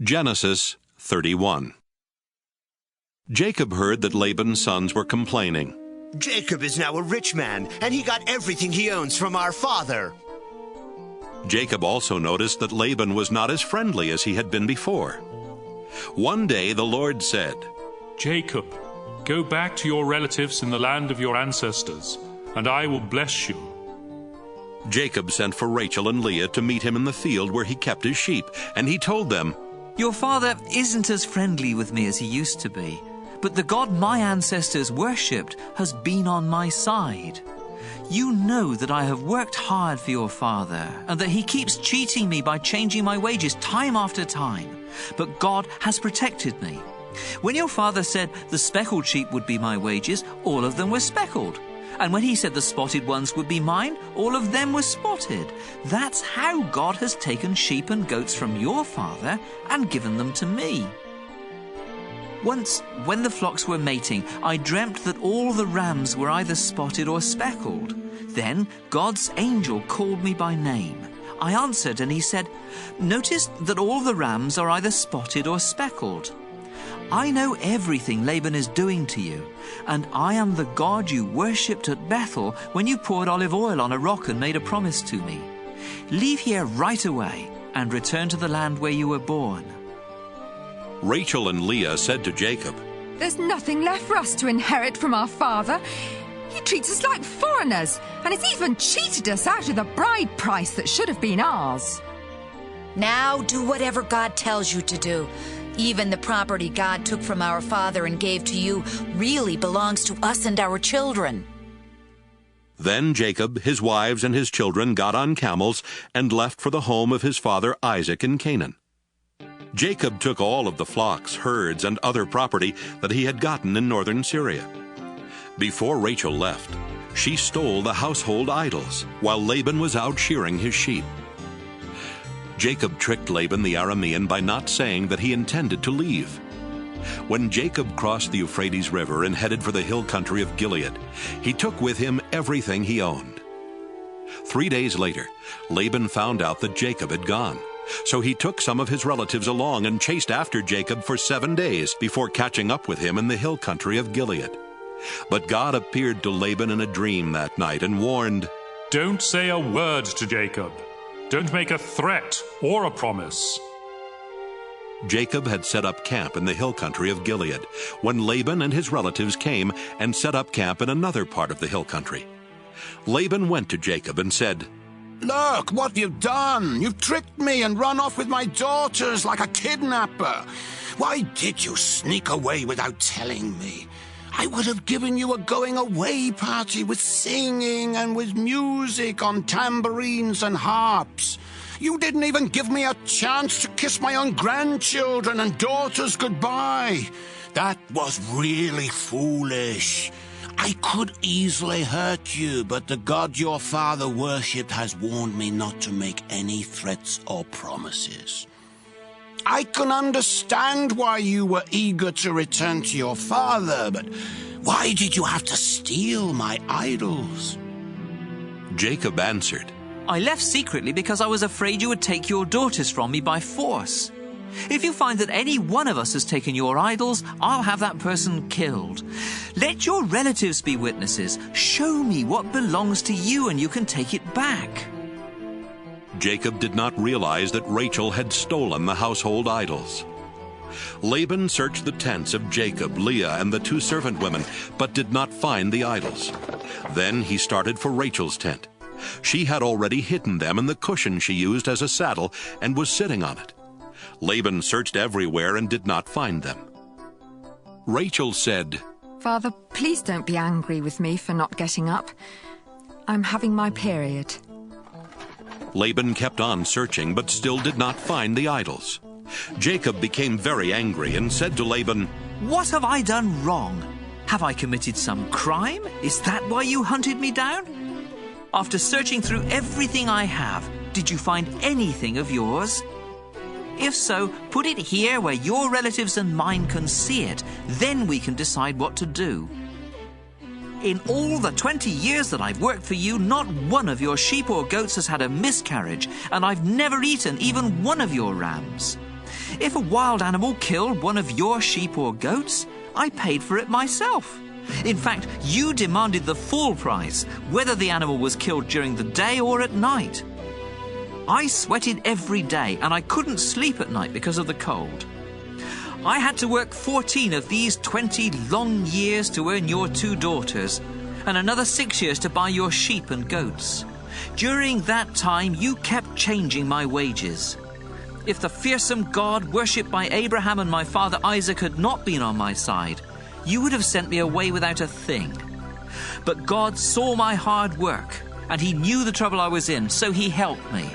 Genesis 31. Jacob heard that Laban's sons were complaining. Jacob is now a rich man, and he got everything he owns from our father. Jacob also noticed that Laban was not as friendly as he had been before. One day the Lord said, Jacob, go back to your relatives in the land of your ancestors, and I will bless you. Jacob sent for Rachel and Leah to meet him in the field where he kept his sheep, and he told them, Your father isn't as friendly with me as he used to be, but the God my ancestors worshipped has been on my side. You know that I have worked hard for your father, and that he keeps cheating me by changing my wages time after time. But God has protected me. When your father said the speckled sheep would be my wages, all of them were speckled. And when he said the spotted ones would be mine, all of them were spotted. That's how God has taken sheep and goats from your father and given them to me. Once, when the flocks were mating, I dreamt that all the rams were either spotted or speckled. Then God's angel called me by name. I answered and he said, Notice that all the rams are either spotted or speckled. I know everything Laban is doing to you, and I am the God you worshipped at Bethel when you poured olive oil on a rock and made a promise to me. Leave here right away and return to the land where you were born. Rachel and Leah said to Jacob, There's nothing left for us to inherit from our father. He treats us like foreigners, and has even cheated us out of the bride price that should have been ours. Now do whatever God tells you to do. Even the property God took from our father and gave to you really belongs to us and our children. Then Jacob, his wives, and his children got on camels and left for the home of his father Isaac in Canaan. Jacob took all of the flocks, herds, and other property that he had gotten in northern Syria. Before Rachel left, she stole the household idols while Laban was out shearing his sheep. Jacob tricked Laban the Aramean by not saying that he intended to leave. When Jacob crossed the Euphrates River and headed for the hill country of Gilead, he took with him everything he owned. 3 days later, Laban found out that Jacob had gone. So he took some of his relatives along and chased after Jacob for 7 days before catching up with him in the hill country of Gilead. But God appeared to Laban in a dream that night and warned, Don't say a word to Jacob. Don't make a threat or a promise. Jacob had set up camp in the hill country of Gilead when Laban and his relatives came and set up camp in another part of the hill country. Laban went to Jacob and said, Look what you've done. You've tricked me and run off with my daughters like a kidnapper. Why did you sneak away without telling me? I would have given you a going-away party with singing and with music on tambourines and harps. You didn't even give me a chance to kiss my own grandchildren and daughters goodbye. That was really foolish. I could easily hurt you, but the God your father worshipped has warned me not to make any threats or promises. I can understand why you were eager to return to your father, but why did you have to steal my idols? Jacob answered, I left secretly because I was afraid you would take your daughters from me by force. If you find that any one of us has taken your idols, I'll have that person killed. Let your relatives be witnesses. Show me what belongs to you and you can take it back. Jacob did not realize that Rachel had stolen the household idols. Laban searched the tents of Jacob, Leah, and the 2 servant women, but did not find the idols. Then he started for Rachel's tent. She had already hidden them in the cushion she used as a saddle and was sitting on it. Laban searched everywhere and did not find them. Rachel said, Father, please don't be angry with me for not getting up. I'm having my period. Laban kept on searching, but still did not find the idols. Jacob became very angry and said to Laban, What have I done wrong? Have I committed some crime? Is that why you hunted me down? After searching through everything I have, did you find anything of yours? If so, put it here where your relatives and mine can see it. Then we can decide what to do. In all the 20 years that I've worked for you, not one of your sheep or goats has had a miscarriage, and I've never eaten even one of your rams. If a wild animal killed one of your sheep or goats, I paid for it myself. In fact, you demanded the full price, whether the animal was killed during the day or at night. I sweated every day, and I couldn't sleep at night because of the cold. I had to work 14 of these 20 long years to earn your 2 daughters, and another 6 years to buy your sheep and goats. During that time, you kept changing my wages. If the fearsome God worshipped by Abraham and my father Isaac had not been on my side, you would have sent me away without a thing. But God saw my hard work, and he knew the trouble I was in, so he helped me.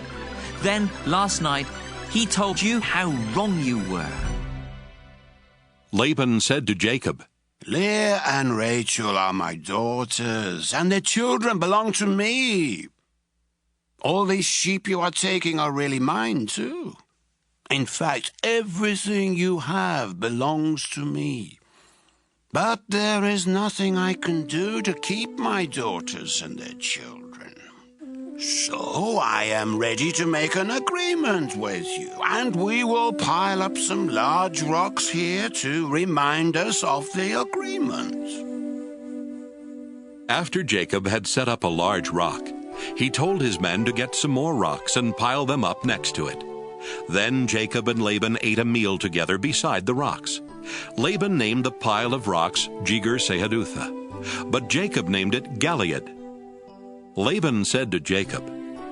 Then, last night, he told you how wrong you were. Laban said to Jacob, Leah and Rachel are my daughters, and their children belong to me. All these sheep you are taking are really mine, too. In fact, everything you have belongs to me. But there is nothing I can do to keep my daughters and their children. So I am ready to make an agreement with you, and we will pile up some large rocks here to remind us of the agreement. After Jacob had set up a large rock, he told his men to get some more rocks and pile them up next to it. Then Jacob and Laban ate a meal together beside the rocks. Laban named the pile of rocks 𝐂𝐇𝐏𝐏𝐂, but Jacob named it Gilead. Laban said to Jacob,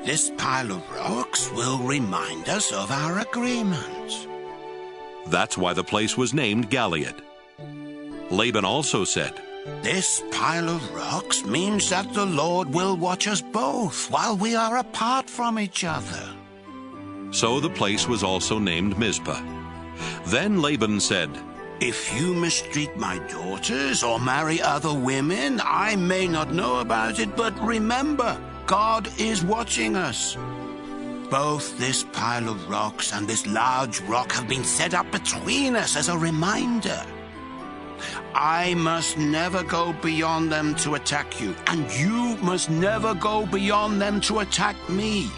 This pile of rocks will remind us of our agreement. That's why the place was named Gilead. Laban also said, This pile of rocks means that the Lord will watch us both while we are apart from each other. So the place was also named Mizpah. Then Laban said, If you mistreat my daughters or marry other women, I may not know about it, but remember, God is watching us. Both this pile of rocks and this large rock have been set up between us as a reminder. I must never go beyond them to attack you, and you must never go beyond them to attack me.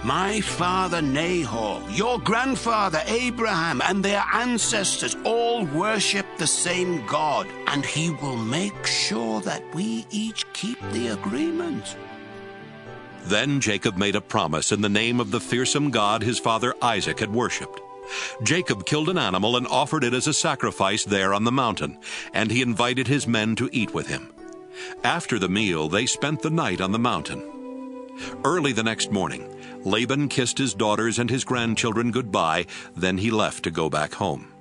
My father Nahor, your grandfather Abraham, and their ancestors all worship the same God, and he will make sure that we each keep the agreement. Then Jacob made a promise in the name of the fearsome God his father Isaac had worshipped. Jacob killed an animal and offered it as a sacrifice there on the mountain, and he invited his men to eat with him. After the meal, they spent the night on the mountain. Early the next morning, Laban kissed his daughters and his grandchildren goodbye, then he left to go back home.